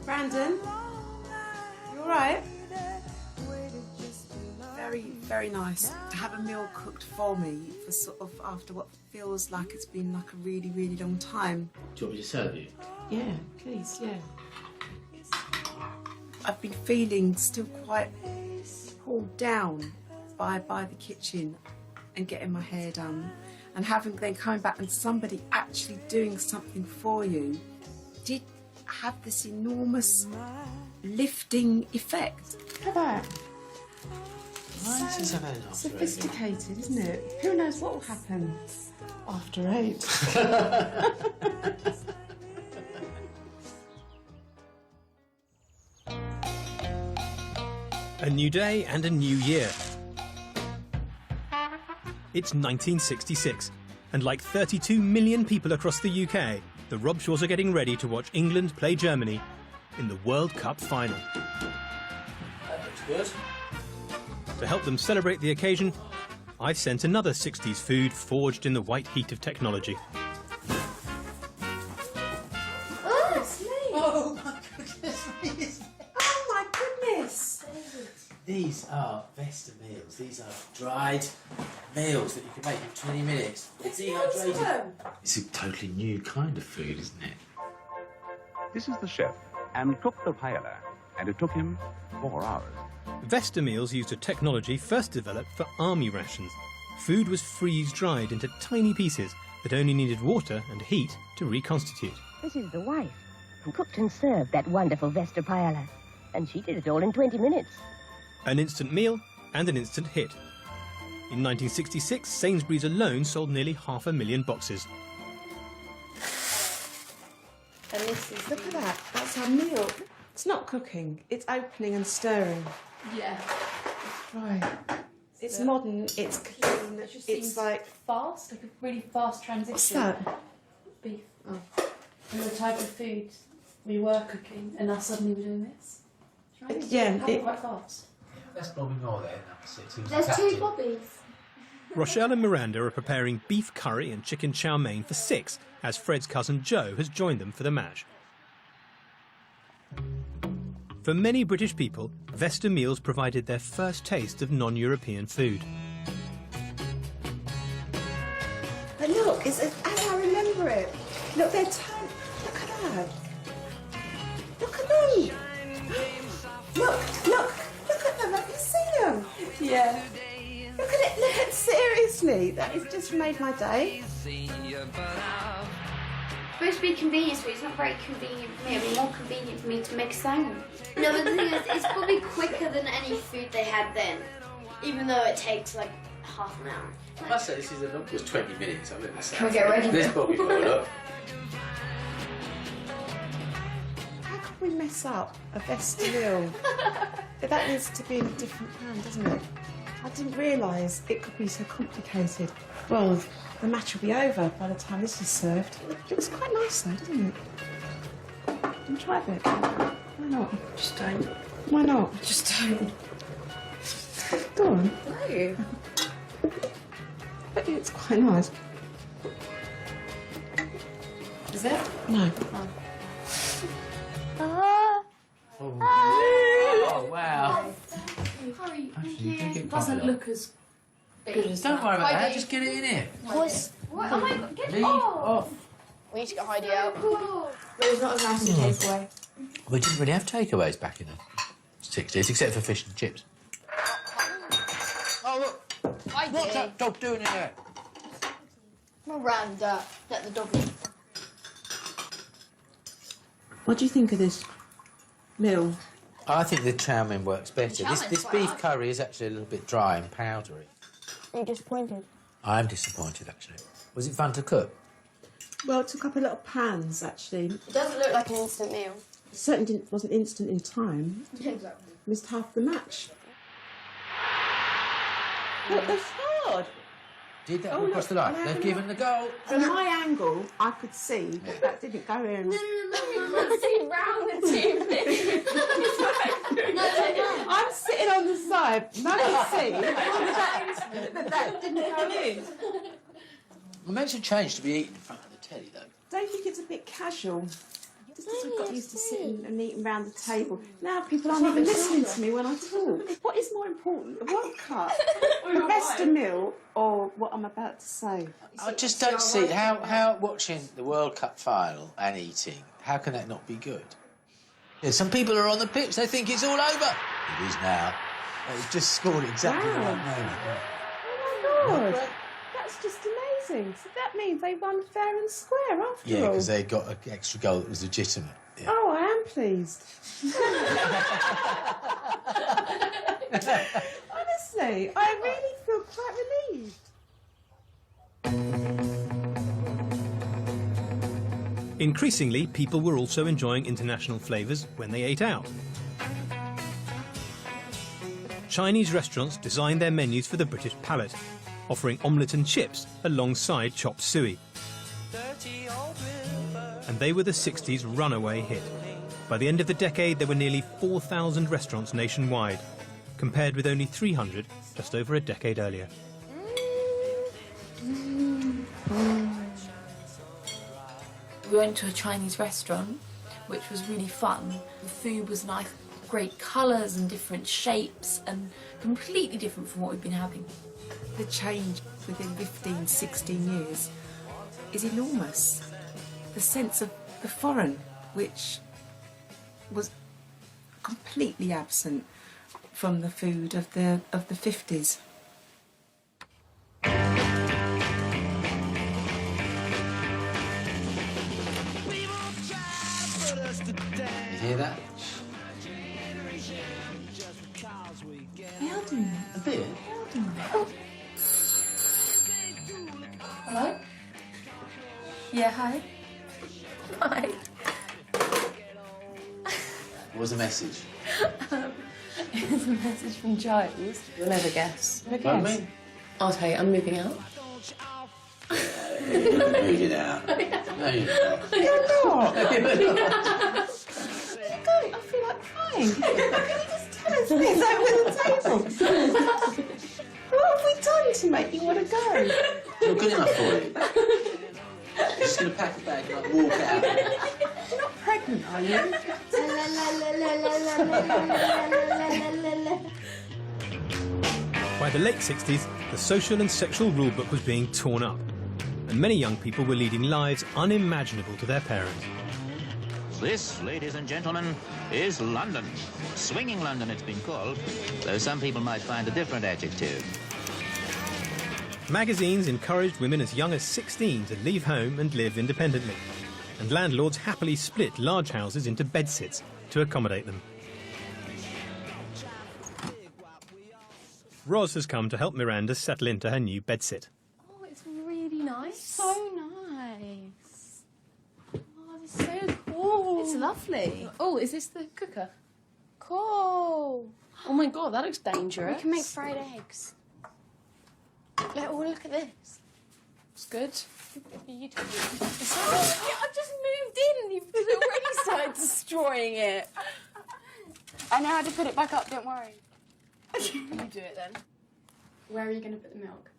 Brandon, you all right? Very, very nice to have a meal cooked for me for sort of after what feels like it's been like a really, really long time. Do you want me to serve you? Yeah, please, yeah. I've been feeling still quite pulled down by the kitchen and getting my hair done, and having then coming back and somebody actually doing something for you did have this enormous lifting effect. Look at that. Right, since I've had it after Sophisticated, isn't it? Who knows what will happen after 8? A new day and a new year. It's 1966, and like 32 million people across the UK, the Robshaws are getting ready to watch England play Germany in the World Cup final. That looks good. To help them celebrate the occasion, I've sent another 60s food forged in the white heat of technology. Oh, it's me! Oh my goodness! Oh my goodness! These are Vesta meals. These are dried meals that you can make in 20 minutes. It's dehydrated. It's a totally new kind of food, isn't it? This is the chef, and cooked the paella, and it took him 4 hours. Vesta meals used a technology first developed for army rations. Food was freeze-dried into tiny pieces that only needed water and heat to reconstitute. This is the wife who cooked and served that wonderful Vesta paella, and she did it all in 20 minutes. An instant meal and an instant hit. In 1966, Sainsbury's alone sold nearly 500,000 boxes. And this is, look at that, that's our meal. It's not cooking, it's opening and stirring. Yeah. Right. It's modern, it's clean, It just it's seems like... fast, like a really fast transition. What's that? Beef. Oh. And the type of food we were cooking, and now suddenly we're doing this. Right? Yeah, Happened quite fast. That's Bobby Moore there, number 6. He was There's the 2 captain. Bobbies. Rochelle and Miranda are preparing beef curry and chicken chow mein for 6, as Fred's cousin Joe has joined them for the match. For many British people, Vesta meals provided their first taste of non-European food. But look, it's as I remember it. Look, they're tiny. Look at that. Look at them. Look at them. Have you seen them? Yeah. Look at it. Look, seriously. That has just made my day. Supposed to be convenience food. It's not very convenient for me. It'd be more convenient for me to make salmon. No, but the thing is, it's probably quicker than any food they had then, even though it takes like half an hour. I must say, this is it was 20 minutes. I'm going to say. Can we get ready This now? Bobby Moore, look. How could we mess up a Vesta meal? That needs to be in a different pan, doesn't it? I didn't realise it could be so complicated. Well, the match will be over by the time this is served. It looks quite nice though, doesn't it? Can you try a bit? Why not? Just don't. Why not? Just don't. Go on. No. But it's quite nice. Is it? No. Oh, wow. Sorry, thank you think you. it Doesn't quite look as good as Don't that. worry about that, Heidi. just get it in here. What? What? Oh my God, get Leave off. We need to get Heidi out. Cool. But it's not as nice to take away. We didn't really have takeaways back in the 60s, except for fish and chips. Oh, look. What's that dog doing in there? Miranda, let the dog in. What do you think of this meal? I think the chow mein works better. Chow This mein's beef quite curry is actually a little bit dry and powdery. Are you disappointed? I'm disappointed, actually. Was it fun to cook? Well, it took up a lot of pans actually. It doesn't look like an instant meal. It certainly wasn't instant in time. Exactly. Missed half the match. It was hard. Did that Oh, across the look, line? I'm They've having given the goal. From my angle, I could see that that didn't go in. You can't see round the two things. I'm sitting on the side. No one see that didn't go in. It makes a change to be eaten in front of the telly, though. Don't you think it's a bit casual? Just because we've got used to sitting and eating round the table. Now people aren't even listening to me when I talk. What is more important, the World Cup, the best meal, or what I'm about to say? I just don't see how watching the World Cup final and eating, how can that not be good? Yeah, some people are on the pitch, they think it's all over. It is now. They've just scored exactly the right moment. Oh my God, that's just amazing. So that means they won fair and square after all. Yeah, because they got an extra goal that was legitimate. Yeah. Oh, I am pleased. Honestly, I really feel quite relieved. Increasingly, people were also enjoying international flavours when they ate out. Chinese restaurants designed their menus for the British palate, offering omelette and chips alongside chop suey. And they were the 60s runaway hit. By the end of the decade, there were nearly 4,000 restaurants nationwide, compared with only 300 just over a decade earlier. We went to a Chinese restaurant, which was really fun. The food was nice, great colours and different shapes, and completely different from what we've been having. The change within 15, 16 years is enormous. The sense of the foreign, which was completely absent from the food of the 50s. You hear that? Elden. A bit? Hello? Yeah, hi. Hi. What was the message? It's a message from Giles. You'll never guess. Pardon me? I'll tell you, I'm moving out. Moving out. No, you're not. You're not. I feel like crying. Can you just tell us this over the table? What have we done to make you want to go? It's not good enough for you. You're just going to pack a bag and like, walk out. You're not pregnant, are you? By the late 60s, the social and sexual rulebook was being torn up, and many young people were leading lives unimaginable to their parents. This, ladies and gentlemen, is London. Swinging London, it's been called, though some people might find a different adjective. Magazines encouraged women as young as 16 to leave home and live independently, and landlords happily split large houses into bedsits to accommodate them. Roz has come to help Miranda settle into her new bedsit. Oh, it's really nice. So nice. Oh, it's so cool. It's lovely. Oh, is this the cooker? Cool. Oh my God, that looks dangerous. We can make fried eggs. Look at this. It's good. You told me. I've just moved in and you've already started destroying it. I know how to put it back up, don't worry. You do it then. Where are you going to put the milk?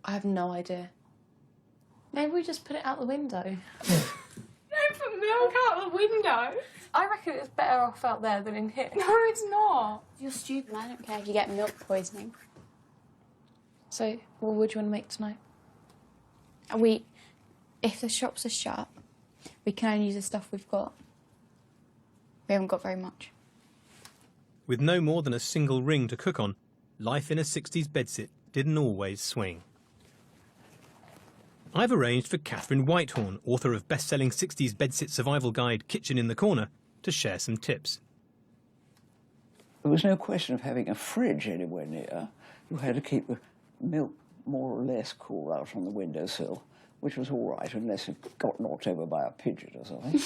I have no idea. Maybe we just put it out the window. Don't put milk out the window. I reckon it's better off out there than in here. No, it's not. You're stupid. I don't care if you get milk poisoning. So, what would you want to make tonight? If the shops are shut, we can only use the stuff we've got. We haven't got very much. With no more than a single ring to cook on, life in a 60s bedsit didn't always swing. I've arranged for Catherine Whitehorn, author of best-selling 60s bedsit survival guide Kitchen in the Corner, to share some tips. There was no question of having a fridge anywhere near. You had to keep the milk more or less cool out on the windowsill, which was all right unless it got knocked over by a pigeon or something.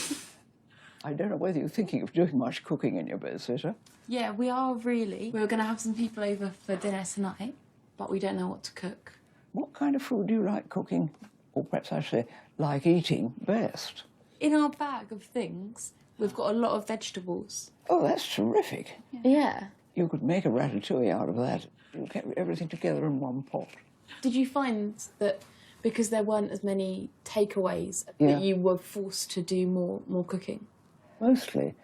I don't know whether you're thinking of doing much cooking in your bedsitter. Yeah, we are really. We were going to have some people over for dinner tonight. but we don't know what to cook. What kind of food do you like cooking, or perhaps I should say, like eating best? In our bag of things, we've got a lot of vegetables. Oh, that's terrific. Yeah. You could make a ratatouille out of that. You get everything together in one pot. Did you find that because there weren't as many takeaways Yeah. that you were forced to do more cooking? Mostly,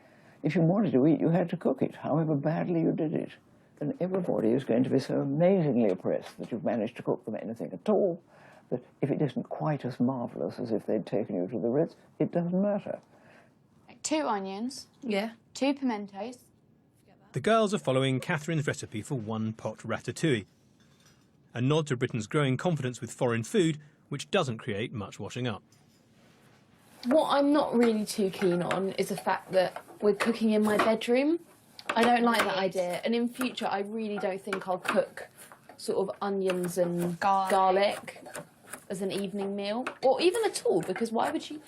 if you wanted to eat, you had to cook it, however badly you did it. And everybody is going to be so amazingly oppressed that you've managed to cook them anything at all, that if it isn't quite as marvellous as if they'd taken you to the Ritz, it doesn't matter. 2 onions. Yeah. 2 pimentos. The girls are following Catherine's recipe for one-pot ratatouille, a nod to Britain's growing confidence with foreign food, which doesn't create much washing up. What I'm not really too keen on is the fact that we're cooking in my bedroom. I don't like that idea, and in future I really don't think I'll cook sort of onions and garlic as an evening meal, or even at all, because why would you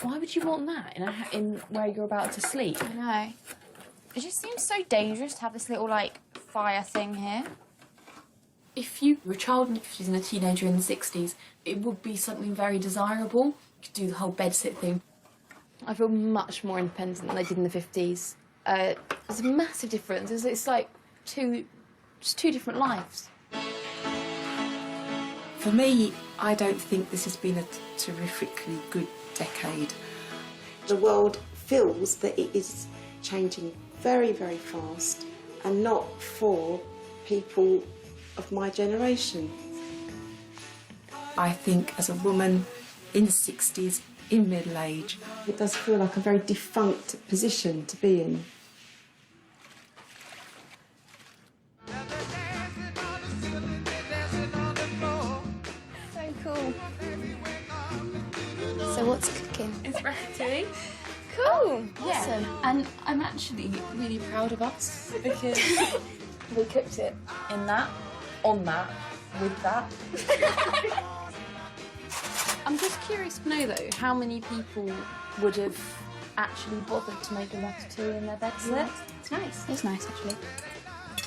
want that in where you're about to sleep? I know. It just seems so dangerous to have this little, like, fire thing here. If you were a child in the 50s and a teenager in the 60s, it would be something very desirable. You could do the whole bedsit thing. I feel much more independent than I did in the 50s. There's a massive difference. It's like just two different lives. For me, I don't think this has been a terrifically good decade. The world feels that it is changing very, very fast, and not for people of my generation. I think as a woman in the 60s, in middle age, it does feel like a very defunct position to be in. So cool. So what's cooking? It's ratatouille. Cool. Yeah. Awesome. And I'm actually really proud of us because we cooked it in that, on that, with that. I'm just curious to know though, how many people would have actually bothered to make a ratatouille in their beds? Yeah. It's nice. It's nice actually.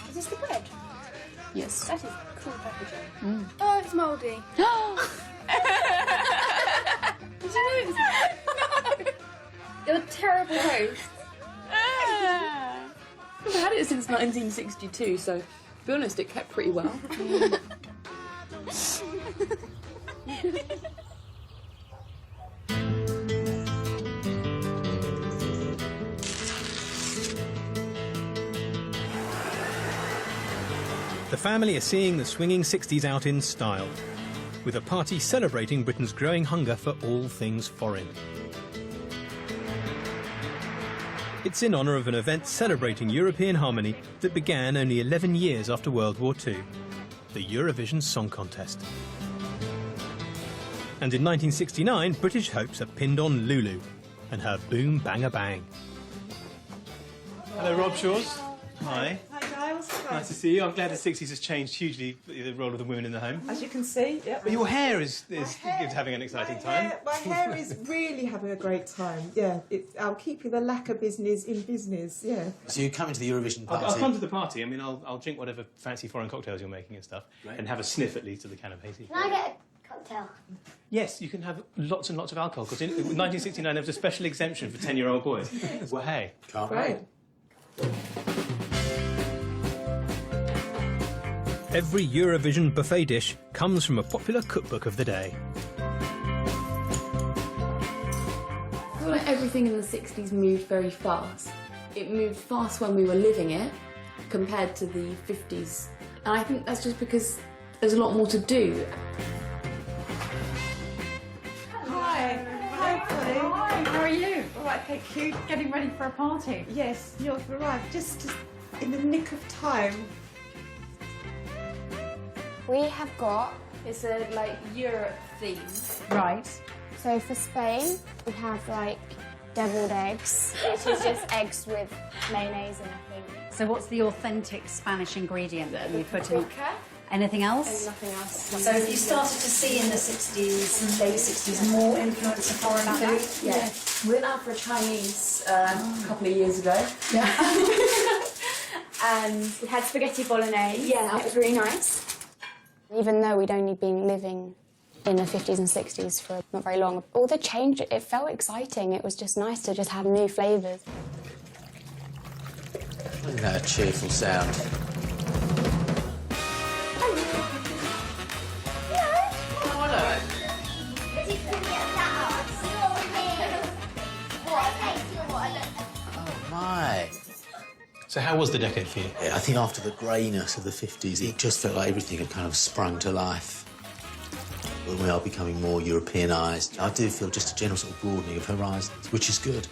Is this the bread? Yes. That is cool packaging. Oh, it's mouldy. Did you know it's... No! You're a terrible host. I've had it since 1962, so to be honest, it kept pretty well. The family are seeing the swinging 60s out in style, with a party celebrating Britain's growing hunger for all things foreign. It's in honour of an event celebrating European harmony that began only 11 years after World War II, the Eurovision Song Contest. And in 1969, British hopes are pinned on Lulu and her Boom Banga Bang. Hello, Rob Shaws. Hi. Hi, Giles. Nice to see you. I'm glad the 60s has changed hugely the role of the women in the home. As you can see, yep. But your hair is having an exciting time. My hair is really having a great time. Yeah, I'll keep you the lacquer business in business. Yeah. So you're coming to the Eurovision party? I'll come to the party. I mean, I'll drink whatever fancy foreign cocktails you're making and stuff, and have a sniff at least of the can of hazy. Can I get a cocktail? Yes, you can have lots and lots of alcohol, because in 1969 there was a special exemption for 10-year-old boys. Well, hey. Can't wait. Every Eurovision buffet dish comes from a popular cookbook of the day. I feel like everything in the 60s moved very fast. It moved fast when we were living it, compared to the 50s. And I think that's just because there's a lot more to do. Hi. Hi, Polly. Hi, how are you? All right, thank you. Getting ready for a party. Yes, you've arrived just in the nick of time. We have got... It's a, like, Europe theme. Right. So for Spain, we have, like, deviled eggs, which is just eggs with mayonnaise and I think... So what's the authentic Spanish ingredient that you put in? Vodka. Anything else? And nothing else. So you started to see in the 60s, late 60s, more influence of foreign food? Yeah. We went out for a Chinese a couple of years ago. Yeah. And we had spaghetti bolognese. Yeah. It was really nice. Even though we'd only been living in the 50s and 60s for not very long, all the change, it felt exciting. It was just nice to just have new flavours. Isn't that a cheerful sound? My. So how was the decade for you? I think after the greyness of the 50s, it just felt like everything had kind of sprung to life. We are becoming more Europeanised. I do feel just a general sort of broadening of horizons, which is good.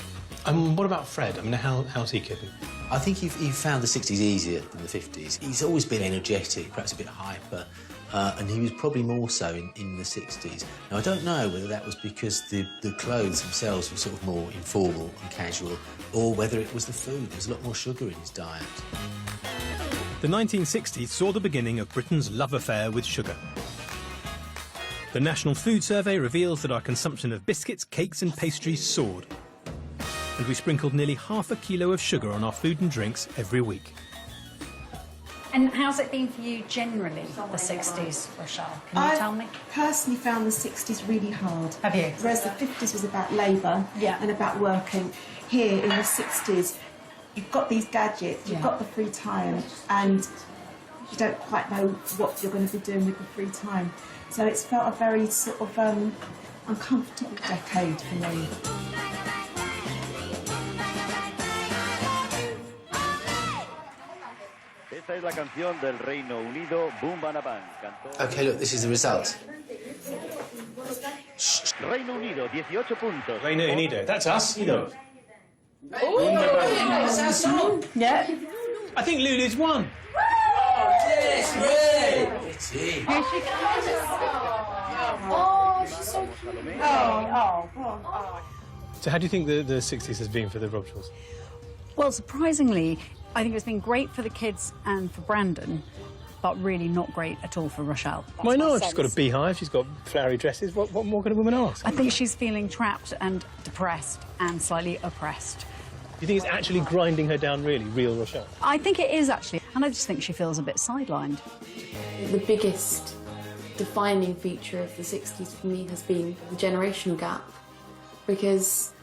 What about Fred? I mean, how's he coping? I think he found the 60s easier than the 50s. He's always been energetic, perhaps a bit hyper, and he was probably more so in the 60s. Now, I don't know whether that was because the clothes themselves were sort of more informal and casual, or whether it was the food. There was a lot more sugar in his diet. The 1960s saw the beginning of Britain's love affair with sugar. The National Food Survey reveals that our consumption of biscuits, cakes and pastries soared. And we sprinkled nearly half a kilo of sugar on our food and drinks every week. And how's it been for you generally, the 60s, Rochelle? Can you tell me? I personally found the 60s really hard. Have you? Whereas the 50s was about labour and about working. Here in the 60s, you've got these gadgets, you've got the free time, and you don't quite know what you're going to be doing with the free time. So it's felt a very sort of uncomfortable decade for me. OK, look, this is the result. Reino Unido, 18 puntos. Reino Unido, that's us. That's our song. Yeah. I think Lulu's won. Yes, really. It's in. Here she comes. Oh, she's so cute. Oh. So how do you think the 60s has been for the Robshaws? Well, surprisingly, I think it's been great for the kids and for Brandon, but really not great at all for Rochelle. Why not? She's got a beehive, she's got flowery dresses. What more can a woman ask? I think she's feeling trapped and depressed and slightly oppressed. Do you think it's actually grinding her down, really, real Rochelle? I think it is, actually, and I just think she feels a bit sidelined. The biggest defining feature of the 60s for me has been the generational gap, because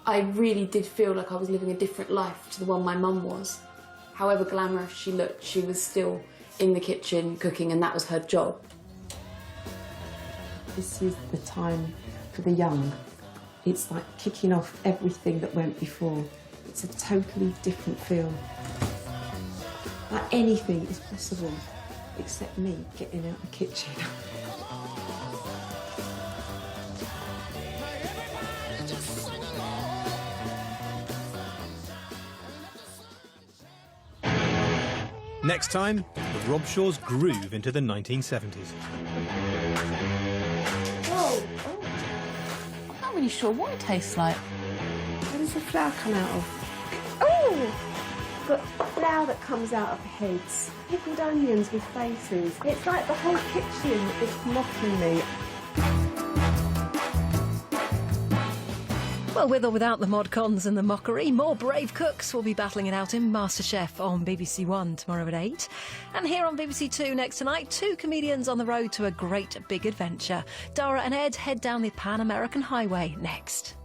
I really did feel like I was living a different life to the one my mum was. However glamorous she looked, she was still in the kitchen cooking, and that was her job. This is the time for the young. It's like kicking off everything that went before. It's a totally different feel. Like anything is possible, except me getting out the kitchen. Next time, the Robshaws groove into the 1970s. Oh. I'm not really sure what it tastes like. Where does the flour come out of? Oh! Got flour that comes out of heads. Pickled onions with faces. It's like the whole kitchen is mocking me. Well, with or without the mod cons and the mockery, more brave cooks will be battling it out in MasterChef on BBC One tomorrow at 8. And here on BBC Two next tonight, two comedians on the road to a great big adventure. Dara and Ed head down the Pan American Highway next.